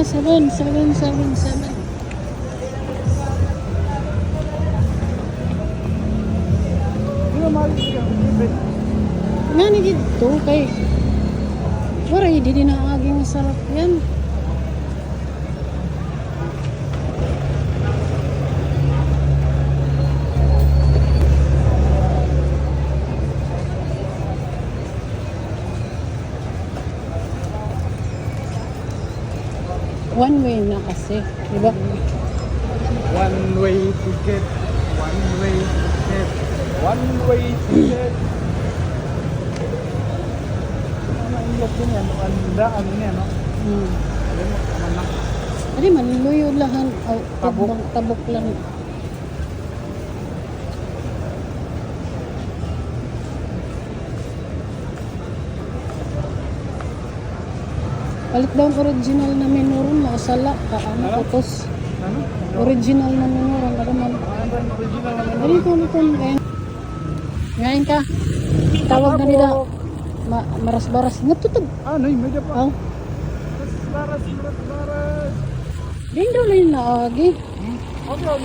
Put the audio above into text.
777. Nga ni dito kay waray di na aging sarap yan. One way na kasi, di ba? One way ticket. One way ticket. One way ticket. Mainglat din yan. Ano niya, no? Alam mo, manak. Ano man, luyo lahan. Tabok lang. Palit daw ang original na menu ron, mausala ka, ano, putos. Ano? Original na menu ron, ano man. Original naman. Dito. Ngayon ka. Tawag na nila. Maras-baras. Natutog. Ano yung medyo pa? Oh. Baras. Din daw na yung naagi. Okay.